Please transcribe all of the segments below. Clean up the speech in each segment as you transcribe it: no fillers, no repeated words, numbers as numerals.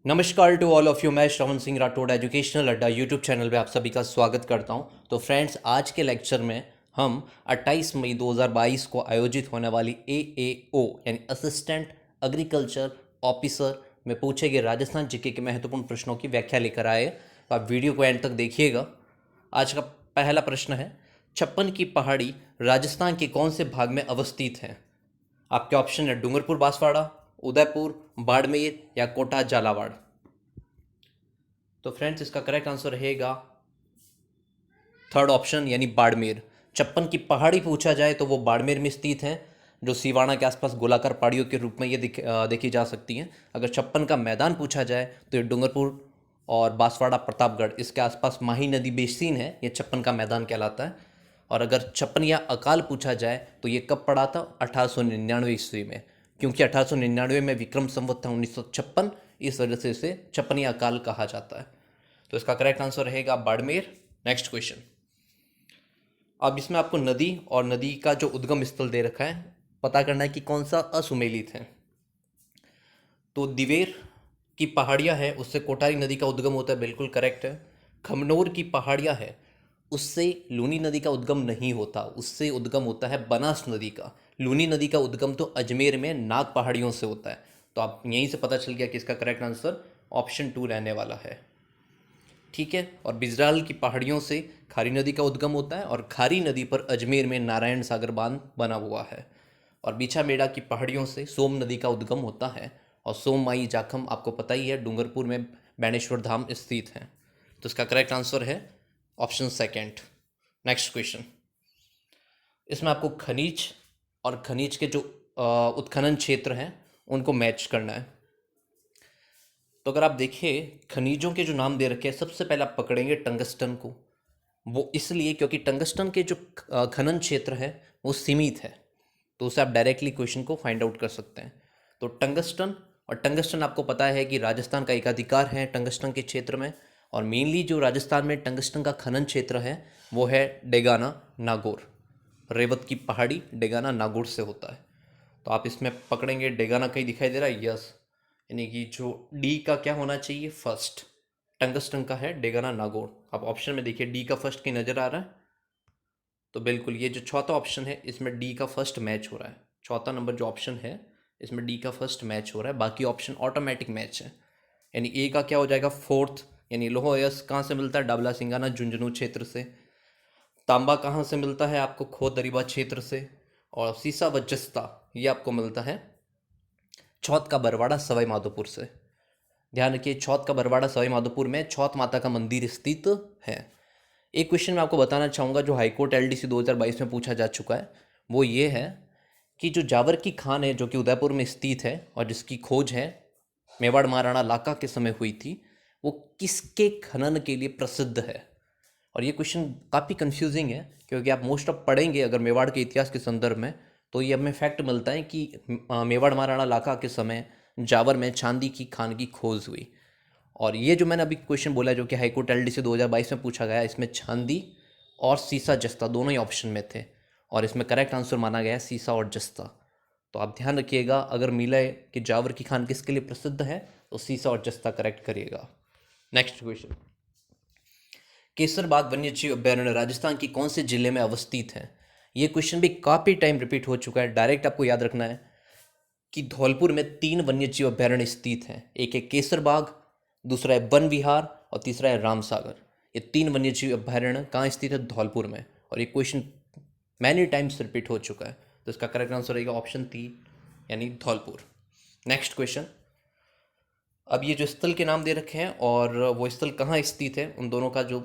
नमस्कार to all of you. मैं श्रवण Singh Rathore educational अड्डा यूट्यूब चैनल पे आप सभी का स्वागत करता हूं। तो फ्रेंड्स, आज के लेक्चर में हम 28 मई 2022 को आयोजित होने वाली AAO यानी असिस्टेंट एग्रीकल्चर ऑफिसर में पूछे गए राजस्थान जीके के महत्वपूर्ण प्रश्नों की व्याख्या लेकर आए। तो आप वीडियो को एंड तक देखिएगा। आज का पहला प्रश्न है, छप्पन की पहाड़ी राजस्थान के कौन से भाग में अवस्थित है? आपके ऑप्शन है डूंगरपुर बांसवाड़ा, उदयपुर, बाड़मेर या कोटा झालावाड़। तो फ्रेंड्स, इसका करेक्ट आंसर रहेगा थर्ड ऑप्शन यानी बाड़मेर। छप्पन की पहाड़ी पूछा जाए तो वो बाड़मेर में स्थित है, जो सिवाना के आसपास गोलाकार पहाड़ियों के रूप में ये देखी जा सकती हैं। अगर छप्पन का मैदान पूछा जाए तो ये डूंगरपुर और बांसवाड़ा प्रतापगढ़ इसके आसपास माही नदी बेसिन है, ये छप्पन का मैदान कहलाता है। और अगर छप्पन या अकाल पूछा जाए तो ये कब पड़ा था? 1899 ईस्वी में, क्योंकि 1899 में विक्रम संवत था 1956, इस वजह से इसे छप्पन या अकाल कहा जाता है। तो इसका करेक्ट आंसर रहेगा बाड़मेर। Next question. अब इसमें आपको नदी और नदी का जो उद्गम स्थल दे रखा है, पता करना है कि कौन सा असुमेलित है। तो दिवेर की पहाड़ियाँ है, उससे कोटारी नदी का उद्गम होता है, बिल्कुल करेक्ट है। खमनोर की पहाड़ियाँ है, उससे लूनी नदी का उद्गम नहीं होता, उससे उद्गम होता है बनास नदी का। लूनी नदी का उद्गम तो अजमेर में नाग पहाड़ियों से होता है। तो आप यहीं से पता चल गया कि इसका करेक्ट आंसर ऑप्शन 2 रहने वाला है। ठीक है। और बिजराल की पहाड़ियों से खारी नदी का उद्गम होता है, और खारी नदी पर अजमेर में नारायण सागर बांध बना हुआ है। और बीछा मेड़ा की पहाड़ियों से सोम नदी का उद्गम होता है, और सोम माई जाखम आपको पता ही है डूंगरपुर में बैणेश्वर धाम स्थित है। तो इसका करेक्ट आंसर है ऑप्शन सेकेंड। Next question. इसमें आपको खनिज और खनिज के जो उत्खनन क्षेत्र हैं उनको मैच करना है। तो अगर आप देखिए, खनिजों के जो नाम दे रखे हैं, सबसे पहले आप पकड़ेंगे टंगस्टन को। वो इसलिए क्योंकि टंगस्टन के जो खनन क्षेत्र है वो सीमित है, तो उसे आप डायरेक्टली क्वेश्चन को फाइंड आउट कर सकते हैं। तो टंगस्टन, और टंगस्टन आपको पता है कि राजस्थान का एक अधिकार है टंगस्टन के क्षेत्र में। और मेनली जो राजस्थान में टंगस्टन का खनन क्षेत्र है वो है डेगाना नागौर। रेवत की पहाड़ी डेगाना नागौर से होता है। तो आप इसमें पकड़ेंगे डेगाना कहीं दिखाई दे रहा है? यस, यानी कि जो डी का क्या होना चाहिए? फर्स्ट। टंगस्टन का है डेगाना नागौर। आप ऑप्शन में देखिए डी का फर्स्ट कहीं नजर आ रहा है? तो बिल्कुल ये जो चौथा ऑप्शन है इसमें डी का फर्स्ट मैच हो रहा है। चौथा नंबर जो ऑप्शन है इसमें डी का फर्स्ट मैच हो रहा है, बाकी ऑप्शन ऑटोमेटिक मैच है। यानी ए का क्या हो जाएगा? फोर्थ। यानी लोह यस कहाँ से मिलता है? डाबला सिंगाना झुंझुनू क्षेत्र से। तांबा कहाँ से मिलता है आपको? खोद दरीबा क्षेत्र से। और सीसा व जस्ता ये आपको मिलता है छौत का बरवाड़ा सवाई माधोपुर से। ध्यान रखिए, छौत का बरवाड़ा सवाई माधोपुर में छौत माता का मंदिर स्थित है। एक क्वेश्चन मैं आपको बताना चाहूँगा जो हाईकोर्ट LDC 2022 में पूछा जा चुका है, वो ये है कि जो जावर की खान है जो कि उदयपुर में स्थित है और जिसकी खोज है मेवाड़ महाराणा लाका के समय हुई थी, वो किसके खनन के लिए प्रसिद्ध है? और ये क्वेश्चन काफ़ी कंफ्यूजिंग है, क्योंकि आप मोस्ट ऑफ पढ़ेंगे अगर मेवाड़ के इतिहास के संदर्भ में, तो ये हमें फैक्ट मिलता है कि मेवाड़ महाराणा लाका के समय जावर में चांदी की खान की खोज हुई। और ये जो मैंने अभी क्वेश्चन बोला जो कि हाईकोर्ट LDC 2022 में पूछा गया, इसमें चांदी और सीसा जस्ता दोनों ही ऑप्शन में थे, और इसमें करेक्ट आंसर माना गया है सीसा और जस्ता। तो आप ध्यान रखिएगा, अगर मिले कि जावर की खान किसके लिए प्रसिद्ध है तो सीसा और जस्ता करेक्ट करिएगा। Next question. केसरबाग वन्यजीव अभ्यारण्य राजस्थान की कौन से जिले में अवस्थित है? ये क्वेश्चन भी काफ़ी टाइम रिपीट हो चुका है। डायरेक्ट आपको याद रखना है कि धौलपुर में 3 वन्यजीव अभ्यारण्य स्थित हैं। एक है केसरबाग, दूसरा है वन विहार और तीसरा है रामसागर। ये 3 वन्यजीव अभ्यारण्य कहाँ स्थित है? धौलपुर में। और ये क्वेश्चन मैनी टाइम्स रिपीट हो चुका है, तो इसका करेक्ट आंसर रहेगा ऑप्शन 3 यानी धौलपुर। Next question. अब ये जो स्थल के नाम दे रखे हैं और वो स्थल कहाँ स्थित है, उन दोनों का जो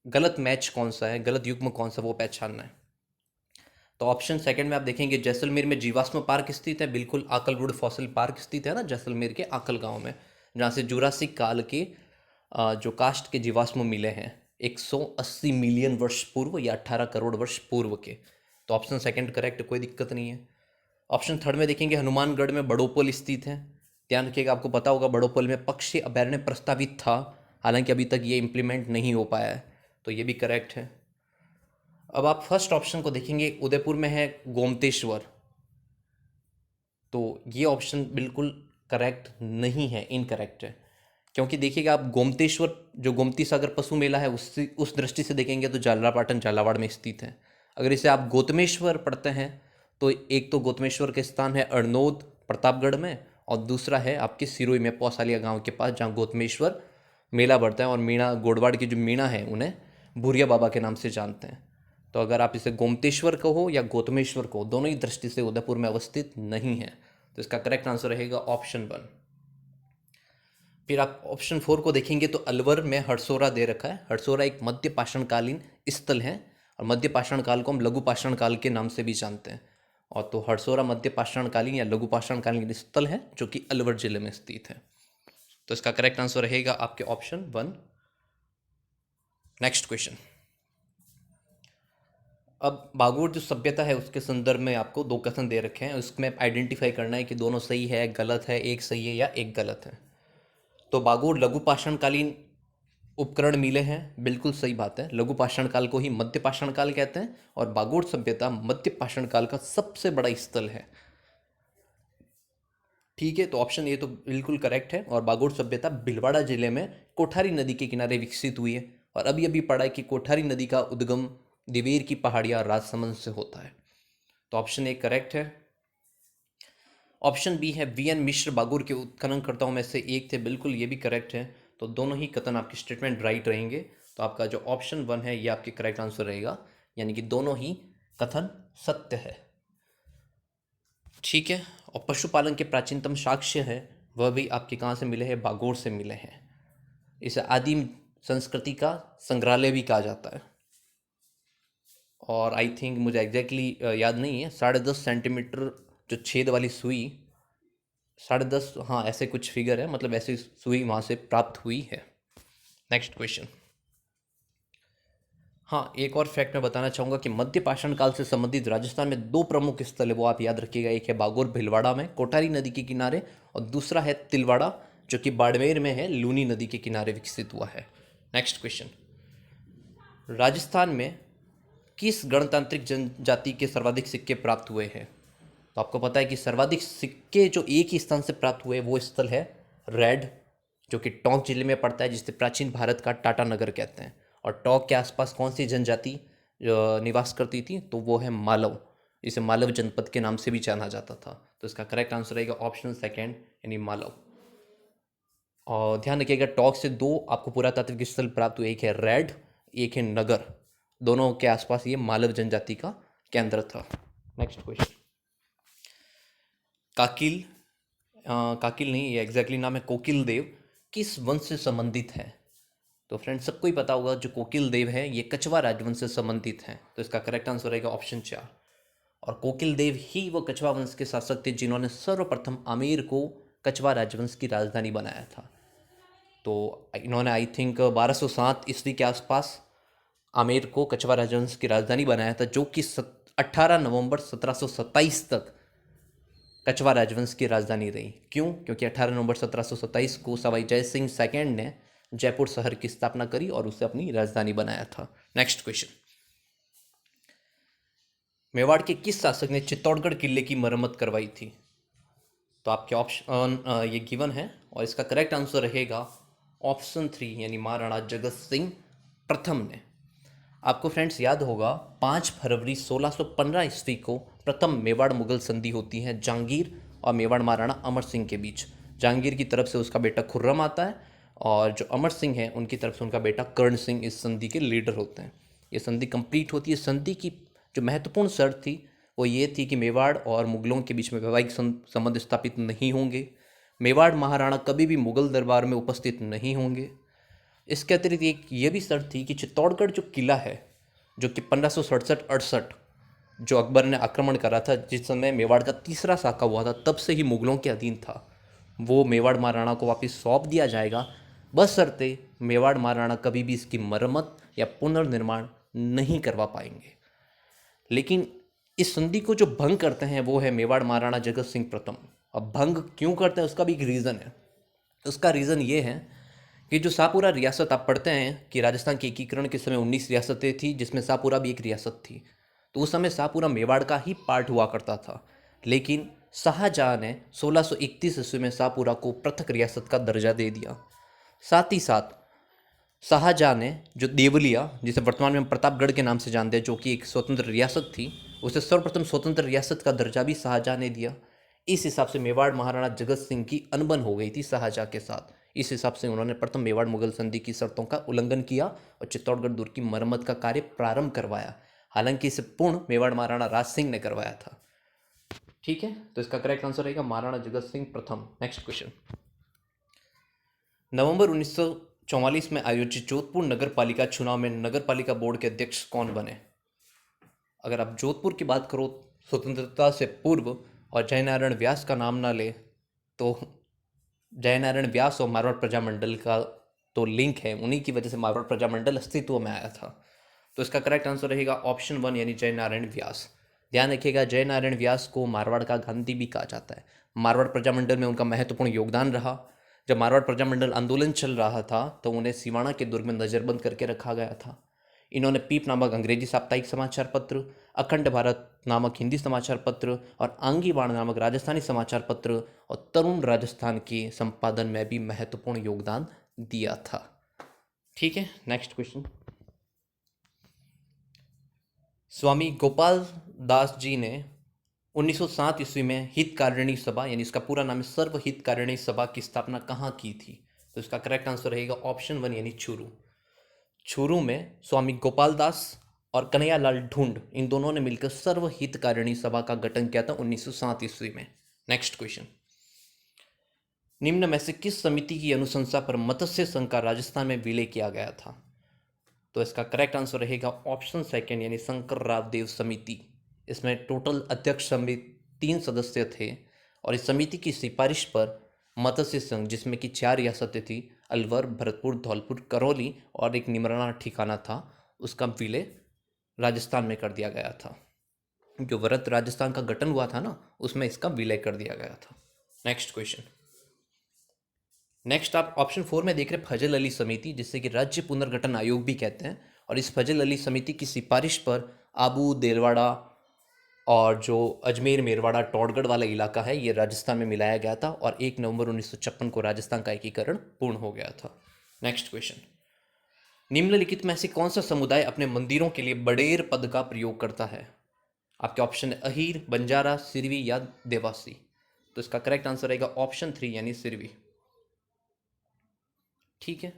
गलत मैच कौन सा है, गलत युग्म कौन सा, वो पहचानना है। तो ऑप्शन सेकंड में आप देखेंगे जैसलमेर में जीवाश्म पार्क स्थित है, बिल्कुल। आकलवुड फॉसिल पार्क स्थित है ना जैसलमेर के आकल गांव में, जहाँ से जुरासिक काल के जो कास्ट के जीवाश्म मिले हैं 180 मिलियन वर्ष पूर्व या 18 करोड़ वर्ष पूर्व के। तो ऑप्शन सेकंड करेक्ट, कोई दिक्कत नहीं है। ऑप्शन थर्ड में देखेंगे हनुमानगढ़ में बड़ोपल स्थित है। ध्यान रखिएगा, आपको पता होगा बड़ोपल में पक्षी अभयारण्य प्रस्तावित था, हालांकि अभी तक ये इम्प्लीमेंट नहीं हो पाया है, तो ये भी करेक्ट है। अब आप फर्स्ट ऑप्शन को देखेंगे, उदयपुर में है गोमतेश्वर, तो ये ऑप्शन बिल्कुल करेक्ट नहीं है, इनकरेक्ट है। क्योंकि देखिएगा आप गोमतेश्वर जो गोमती सागर पशु मेला है उस दृष्टि से देखेंगे तो झालरापाटन झालावाड़ में स्थित है। अगर इसे आप गोतमेश्वर पढ़ते हैं तो एक तो गोतमेश्वर के स्थान है अरनोद प्रतापगढ़ में, और दूसरा है आपके सिरोही में पौसालिया गांव के पास, जहां गोतमेश्वर मेला बढ़ता है। और मीणा गोडवाड़ की जो मीणा है उन्हें भूरिया बाबा के नाम से जानते हैं। तो अगर आप इसे गोमतेश्वर कहो या गोतमेश्वर कहो, दोनों ही दृष्टि से उदयपुर में अवस्थित नहीं है। तो इसका करेक्ट आंसर रहेगा ऑप्शन 1। फिर आप ऑप्शन 4 को देखेंगे तो अलवर में हरसोरा दे रखा है। हरसोरा एक मध्य पाषाणकालीन स्थल है, और मध्य पाषाण काल को हम लघु पाषाण काल के नाम से भी जानते हैं। और तो हरसोरा मध्य पाषाणकालीन या लघु पाषाणकालीन स्थल है जो कि अलवर जिले में स्थित है। तो इसका करेक्ट आंसर रहेगा आपके ऑप्शन 1। Next question. अब बागोर जो सभ्यता है उसके संदर्भ में आपको 2 कथन दे रखे हैं, उसमें आइडेंटिफाई करना है कि दोनों सही है, गलत है, एक सही है या एक गलत है। तो बागोर लघु पाषाणकालीन उपकरण मिले हैं, बिल्कुल सही बात है। लघु पाषाण काल को ही मध्य पाषाण काल कहते हैं, और बागोर सभ्यता मध्य पाषाण काल का सबसे बड़ा स्थल है। ठीक है, तो ऑप्शन ए तो बिल्कुल करेक्ट है। और बागोर सभ्यता भीलवाड़ा जिले में कोठारी नदी के किनारे विकसित हुई है। और अभी अभी पढ़ा है कि कोठारी नदी का उद्गम दिवेर की पहाड़ियां राजसमंद से होता है। तो ऑप्शन ए करेक्ट है। ऑप्शन बी है वी.एन. मिश्र बागोर के उत्खननकर्ताओं में से एक थे, बिल्कुल ये भी करेक्ट है। तो दोनों ही कथन आपके स्टेटमेंट राइट रहेंगे। तो आपका जो ऑप्शन 1 है ये आपके करेक्ट आंसर रहेगा, यानी कि दोनों ही कथन सत्य है। ठीक है, और पशुपालन के प्राचीनतम साक्ष्य है वह भी आपके कहाँ से मिले हैं, बागोर से मिले हैं। इसे आदिम संस्कृति का संग्रहालय भी कहा जाता है। और आई थिंक मुझे एग्जैक्टली याद नहीं है, 10.5 सेंटीमीटर जो छेद वाली सुई, 10.5, हाँ ऐसे कुछ फिगर है, मतलब ऐसी सुई वहाँ से प्राप्त हुई है। Next question. हाँ, एक और फैक्ट मैं बताना चाहूँगा कि मध्य पाषाण काल से संबंधित राजस्थान में 2 प्रमुख स्थल है, वो आप याद रखिएगा। एक है बागोर भीलवाड़ा में कोठारी नदी के किनारे, और दूसरा है तिलवाड़ा जो कि बाड़मेर में है, लूनी नदी के किनारे विकसित हुआ है। Next question. राजस्थान में किस गणतांत्रिक जनजाति के सर्वाधिक सिक्के प्राप्त हुए हैं? तो आपको पता है कि सर्वाधिक सिक्के जो एक ही स्थान से प्राप्त हुए वो स्थल है रेड, जो कि टोंक जिले में पड़ता है, जिसे प्राचीन भारत का टाटा नगर कहते हैं। और टोंक के आसपास कौन सी जनजाति निवास करती थी? तो वो है मालव। इसे मालव जनपद के नाम से भी जाना जाता था। तो इसका करेक्ट आंसर रहेगा ऑप्शन 2 यानी मालव। और ध्यान रखिएगा, टोंक से 2 आपको पुरातात्विक स्थल प्राप्त हुए, एक है रेड, एक है नगर। दोनों के आसपास ये मालव जनजाति का केंद्र था। Next question. काकिल काकिल नहीं, ये एग्जैक्टली नाम है कोकिल देव, किस वंश से संबंधित है? तो फ्रेंड्स सबको ही पता होगा जो कोकिल देव है ये कछवा राजवंश से संबंधित हैं। तो इसका करेक्ट आंसर रहेगा ऑप्शन 4। और कोकिल देव ही वो कछवा वंश के शासक थे जिन्होंने सर्वप्रथम आमेर को कछवा राजवंश की राजधानी बनाया था। तो इन्होंने आई थिंक 1207 ईस्वी के आसपास आमेर को कछवा राजवंश की राजधानी बनाया था, जो कि 18 नवंबर 1727 तक कछवा राजवंश की राजधानी रही। क्यों? क्योंकि 18 नवंबर 1727 को सवाई जय सिंह सेकेंड ने जयपुर शहर की स्थापना करी और उसे अपनी राजधानी बनाया था। Next question. मेवाड़ के किस शासक ने चित्तौड़गढ़ किले की मरम्मत करवाई थी? तो आपके ऑप्शन ये गिवन है, और इसका करेक्ट आंसर रहेगा ऑप्शन 3 यानी महाराणा जगत सिंह प्रथम ने। आपको फ्रेंड्स याद होगा 5 फरवरी 1615 ईस्वी को प्रथम मेवाड़ मुगल संधि होती है जहांगीर और मेवाड़ महाराणा अमर सिंह के बीच। जहांगीर की तरफ से उसका बेटा खुर्रम आता है, और जो अमर सिंह है उनकी तरफ से उनका बेटा कर्ण सिंह इस संधि के लीडर होते हैं। ये संधि कंप्लीट होती है। संधि की जो महत्वपूर्ण शर्त थी वो ये थी कि मेवाड़ और मुगलों के बीच में वैवाहिक संबंध स्थापित नहीं होंगे, मेवाड़ महाराणा कभी भी मुगल दरबार में उपस्थित नहीं होंगे। इसके अतिरिक्त एक ये भी शर्त थी कि चित्तौड़गढ़ जो किला है, जो कि 1567-68 जो अकबर ने आक्रमण करा था, जिस समय मेवाड़ का तीसरा साका हुआ था, तब से ही मुगलों के अधीन था, वो मेवाड़ महाराणा को वापस सौंप दिया जाएगा, बशर्ते मेवाड़ महाराणा कभी भी इसकी मरम्मत या पुनर्निर्माण नहीं करवा पाएंगे। लेकिन इस संधि को जो भंग करते हैं वो है मेवाड़ महाराणा जगत सिंह प्रथम। अब भंग क्यों करते हैं उसका भी एक रीज़न है। उसका रीज़न ये है कि जो शाहपुरा रियासत आप पढ़ते हैं कि राजस्थान के एकीकरण के समय 19 रियासतें थी, जिसमें शाहपुरा भी एक रियासत थी। तो उस समय शाहपुरा मेवाड़ का ही पार्ट हुआ करता था, लेकिन शाहजहां ने 1631 ईस्वी में शाहपुरा को पृथक रियासत का दर्जा दे दिया। साथ ही साथ शाहजहाँ ने जो देवलिया, जिसे वर्तमान में हम प्रतापगढ़ के नाम से जानते हैं, जो कि एक स्वतंत्र रियासत थी, उसे सर्वप्रथम स्वतंत्र रियासत का दर्जा भी शाहजहाँ ने दिया। इस हिसाब से मेवाड़ महाराणा जगत सिंह की अनबन हो गई थी शाहजहाँ के साथ। इस हिसाब से उन्होंने प्रथम मेवाड़ मुगल संधि की शर्तों का उल्लंघन किया और चित्तौड़गढ़ दुर्ग की मरम्मत का कार्य प्रारंभ करवाया। हालांकि इसे पूर्ण मेवाड़ महाराणा राज सिंह ने करवाया था। ठीक है, तो इसका करेक्ट आंसर रहेगा महाराणा जगत सिंह प्रथम। Next question. नवंबर 1944 में आयोजित जोधपुर नगर पालिका चुनाव में नगर पालिका बोर्ड के अध्यक्ष कौन बने? अगर आप जोधपुर की बात करो स्वतंत्रता से पूर्व और जयनारायण व्यास का नाम ना ले, तो जयनारायण व्यास और मारवाड़ प्रजामंडल का तो लिंक है, उन्हीं की वजह से मारवाड़ प्रजामंडल अस्तित्व में आया था। तो इसका करेक्ट आंसर रहेगा ऑप्शन 1 यानी जयनारायण व्यास। ध्यान रखिएगा, जयनारायण व्यास को मारवाड़ का गांधी भी कहा जाता है। मारवाड़ प्रजामंडल में उनका महत्वपूर्ण योगदान रहा। जब मारवाड़ प्रजामंडल आंदोलन चल रहा था तो उन्हें सिवाना के दुर्ग में नजरबंद करके रखा गया था। इन्होंने पीप नामक अंग्रेजी साप्ताहिक समाचार पत्र, अखंड भारत नामक हिंदी समाचार पत्र और आंगीवाण नामक राजस्थानी समाचार पत्र और तरुण राजस्थान के संपादन में भी महत्वपूर्ण योगदान दिया था। ठीक है, नेक्स्ट क्वेश्चन। स्वामी गोपाल दास जी ने 1907 ईस्वी में हितकारिणी सभा, यानी इसका पूरा नाम है सर्व हितकारिणी सभा, की स्थापना कहाँ की थी? तो इसका करेक्ट आंसर रहेगा ऑप्शन 1 यानी चूरू। चूरू में स्वामी गोपाल दास और कन्हैयालाल ढूंढ, इन दोनों ने मिलकर सर्व हितकारिणी सभा का गठन किया था 1907 ईस्वी में। Next question. निम्न में से किस समिति की अनुशंसा पर मत्स्य संघ का राजस्थान में विलय किया गया था? तो इसका करेक्ट आंसर रहेगा ऑप्शन 2 यानी शंकर राव देव समिति। इसमें टोटल अध्यक्ष समिति 3 सदस्य थे और इस समिति की सिफारिश पर मत्स्य संघ, जिसमें कि 4 रियासतें थी, अलवर, भरतपुर, धौलपुर, करौली और एक निमराना ठिकाना था, उसका विलय राजस्थान में कर दिया गया था। जो वरत राजस्थान का गठन हुआ था ना, उसमें इसका विलय कर दिया गया था। Next question. नेक्स्ट आप ऑप्शन 4 में देख रहे फजल अली समिति, जिससे कि राज्य पुनर्गठन आयोग भी कहते हैं, और इस फजल अली समिति की सिफारिश पर आबू, देलवाड़ा और जो अजमेर, मेरवाड़ा, टौड़गढ़ वाला इलाका है, ये राजस्थान में मिलाया गया था और 1 नवंबर 1956 को राजस्थान का एकीकरण पूर्ण हो गया था। Next question. निम्नलिखित में से कौन सा समुदाय अपने मंदिरों के लिए बड़ेर पद का प्रयोग करता है? आपके ऑप्शन है अहीर, बंजारा, सिरवी या देवासी। तो इसका करेक्ट आंसर रहेगा ऑप्शन 3 यानी सिरवी। ठीक है,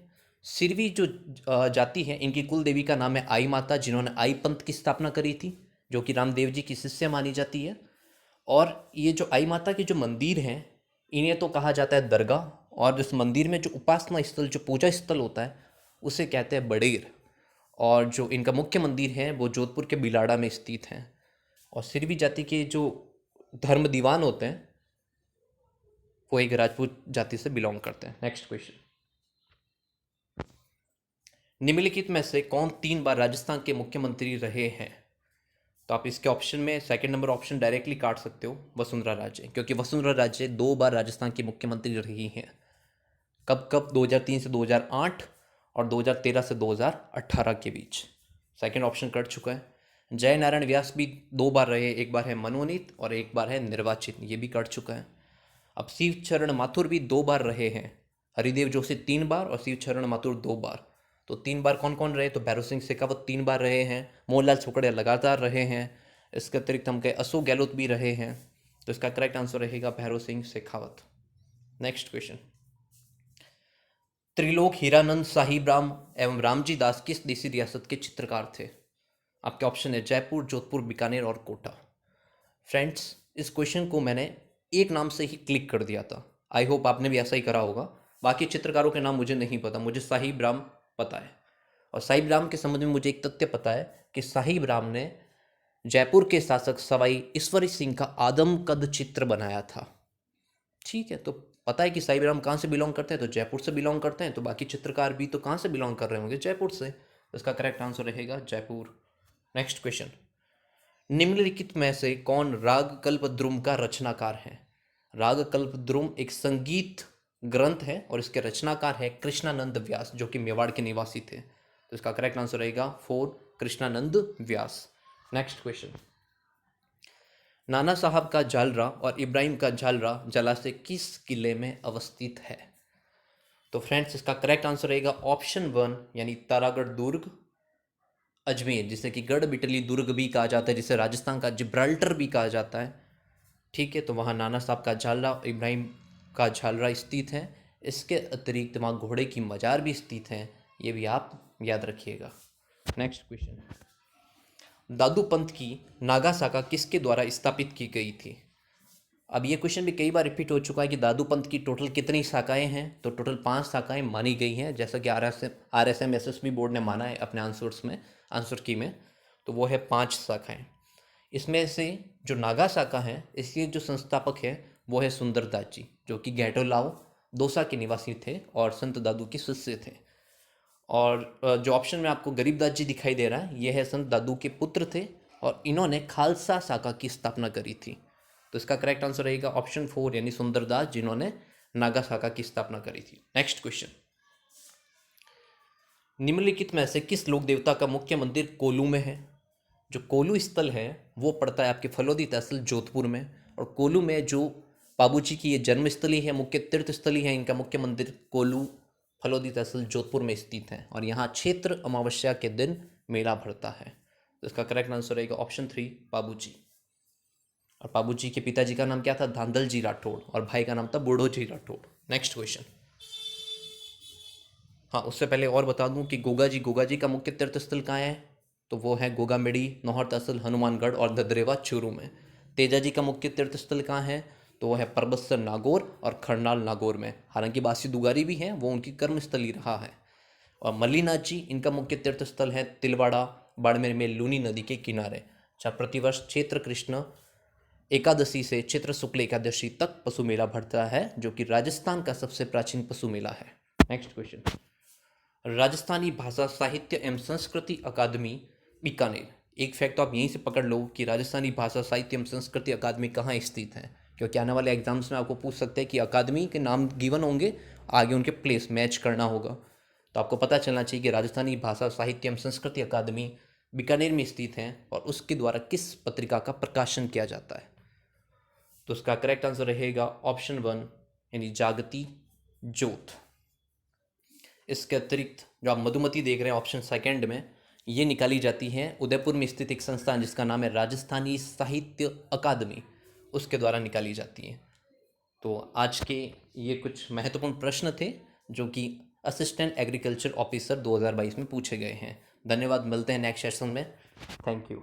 सिरवी जो जाति है, इनकी कुल देवी का नाम है आई माता, जिन्होंने आई पंथ की स्थापना करी थी, जो कि रामदेव जी की शिष्य मानी जाती है। और ये जो आई माता के जो मंदिर हैं, इन्हें तो कहा जाता है दरगाह, और इस मंदिर में जो उपासना स्थल, जो पूजा स्थल होता है, उसे कहते हैं बड़ेर। और जो इनका मुख्य मंदिर है वो जोधपुर के बिलाड़ा में स्थित हैं। और सिरवी जाति के जो धर्म दीवान होते हैं वो एक राजपूत जाति से बिलोंग करते हैं। Next question. निम्नलिखित में से कौन 3 बार राजस्थान के मुख्यमंत्री रहे हैं? तो आप इसके ऑप्शन में सेकंड नंबर ऑप्शन डायरेक्टली काट सकते हो, वसुंधरा राजे, क्योंकि वसुंधरा राजे 2 बार राजस्थान की मुख्यमंत्री रही हैं। कब कब? 2003 से 2008 और 2013 से 2018 के बीच। सेकंड ऑप्शन कट चुका है। जय नारायण व्यास भी 2 बार रहे, एक बार है मनोनीत और एक बार है निर्वाचित, ये भी कट चुका है। अब शिव चरण माथुर भी 2 बार रहे हैं। हरिदेव जोशी 3 बार और शिव चरण माथुर 2 बार। तो 3 बार कौन कौन रहे? तो भैरव सिंह शेखावत 3 बार रहे हैं, मोहनलाल सुखड़िया लगातार रहे हैं, इसके अतिरिक्त हम कहे अशोक गहलोत भी रहे हैं। तो इसका करेक्ट आंसर रहेगा भैरव सिंह शेखावत। Next question. त्रिलोक हीरानंद साहिबराम एवं रामजी दास किस देसी रियासत के चित्रकार थे? आपके ऑप्शन है जयपुर, जोधपुर, बीकानेर और कोटा। फ्रेंड्स, इस क्वेश्चन को मैंने एक नाम से ही क्लिक कर दिया था। आई होप आपने भी ऐसा ही करा होगा। बाकी चित्रकारों के नाम मुझे नहीं पता, मुझे साहिब राम पता है। और साहिब राम के संबंध में मुझे एक तथ्य पता है कि साहिब राम ने जयपुर के शासक सवाई ईश्वरी सिंह का आदम कद चित्र बनाया था। ठीक है, तो पता है कि साहिब राम कहाँ से बिलोंग करते हैं? तो जयपुर से बिलोंग करते हैं। तो बाकी चित्रकार भी तो कहाँ से बिलोंग कर रहे होंगे? जयपुर से। तो इसका करेक्ट आंसर रहेगा जयपुर। Next question. निम्नलिखित में से कौन राग कल्पद्रुम का रचनाकार है? राग कल्पद्रुम एक संगीत ग्रंथ है और इसके रचनाकार है कृष्णानंद व्यास, जो कि मेवाड़ के निवासी थे। तो इसका करेक्ट आंसर रहेगा 4 कृष्णानंद व्यास। Next question. नाना साहब का जालरा और इब्राहिम का जालरा जलाशय किस किले में अवस्थित है? तो फ्रेंड्स इसका करेक्ट आंसर रहेगा ऑप्शन 1 यानी तारागढ़ दुर्ग अजमेर, जिसे कि गढ़ बिटली दुर्ग भी कहा जाता है, जिसे राजस्थान का जिब्राल्टर भी कहा जाता है। ठीक है, तो वहाँ नाना साहब का झालरा, इब्राहिम का झालरा स्थित है। इसके अतिरिक्त वहाँ घोड़े की मजार भी स्थित है, ये भी आप याद रखिएगा। नेक्स्ट क्वेश्चन, दादू पंथ की नागा शाखा किसके द्वारा स्थापित की गई थी? अब ये क्वेश्चन भी कई बार रिपीट हो चुका है कि दादू पंथ की टोटल कितनी शाखाएं हैं, तो टोटल 5 शाखाएं मानी गई हैं, जैसा कि RSM SSB बोर्ड ने माना है अपने आंसर की में, तो वो है 5 शाखाएं। इसमें से जो नागा शाखा है, इसके जो संस्थापक है वो है सुंदरदास जी, जो कि गैटोलाओ दौसा के निवासी थे और संत दादू के शिष्य थे। और जो ऑप्शन में आपको गरीबदास जी दिखाई दे रहा है, ये है संत दादू के पुत्र थे और इन्होंने खालसा शाखा की स्थापना करी थी। तो इसका करेक्ट आंसर रहेगा ऑप्शन 4 यानी सुंदरदास, जिन्होंने नागा शाखा की स्थापना करी थी। नेक्स्ट क्वेश्चन, निम्नलिखित में से किस लोक देवता का मुख्य मंदिर कोलू में है? जो कोलू स्थल है वो पड़ता है आपके फलोदी तहसील जोधपुर में, और कोलू में जो बाबूजी की ये जन्मस्थली है, मुख्य तीर्थ स्थली है, इनका मुख्य मंदिर कोलू फलोदी तहसील जोधपुर में स्थित है, और यहाँ क्षेत्र अमावस्या के दिन मेला भरता है। तो इसका करेक्ट आंसर रहेगा ऑप्शन 3 बाबूजी। और बाबूजी के पिताजी का नाम क्या था? धांधल जी राठौड़, और भाई का नाम था बूढ़ो जी राठौड़। नेक्स्ट क्वेश्चन, हाँ उससे पहले और बता दूं कि गोगा जी का मुख्य तीर्थ स्थल कहाँ है, तो वो है गोगामेड़ी, नौहर तहसील हनुमानगढ़ और धद्रेवा चूरू में। तेजा जी का मुख्य तीर्थ स्थल कहाँ है, तो वो है परबत्सर नागौर और खरनाल नागौर में। हालांकि बासी दुगारी भी है, वो उनकी कर्मस्थली रहा है। और मल्लीनाथ जी, इनका मुख्य तीर्थ स्थल है तिलवाड़ा बाड़मेर में लूनी नदी के किनारे, जहाँ प्रतिवर्ष चैत्र कृष्ण एकादशी से चैत्र शुक्ल एकादशी तक पशु मेला भरता है, जो कि राजस्थान का सबसे प्राचीन पशु मेला है। नेक्स्ट क्वेश्चन, राजस्थानी भाषा साहित्य एवं संस्कृति अकादमी बीकानेर। एक फैक्ट तो आप यहीं से पकड़ लो कि राजस्थानी भाषा साहित्य एवं संस्कृति अकादमी कहाँ स्थित है, क्योंकि आने वाले एग्जाम्स में आपको पूछ सकते हैं कि अकादमी के नाम गिवन होंगे, आगे उनके प्लेस मैच करना होगा। तो आपको पता चलना चाहिए कि राजस्थानी भाषा साहित्य एवं संस्कृति अकादमी बीकानेर में स्थित है और उसके द्वारा किस पत्रिका का प्रकाशन किया जाता है। तो उसका करेक्ट आंसर रहेगा ऑप्शन 1 यानी जागती ज्योत। इसके अतिरिक्त जो आप मधुमती देख रहे हैं ऑप्शन सेकंड में, ये निकाली जाती है उदयपुर में स्थित एक संस्थान जिसका नाम है राजस्थानी साहित्य अकादमी, उसके द्वारा निकाली जाती है। तो आज के ये कुछ महत्वपूर्ण प्रश्न थे जो कि असिस्टेंट एग्रीकल्चर ऑफिसर 2022 में पूछे गए हैं। धन्यवाद, मिलते हैं नेक्स्ट सेशन में। Thank you.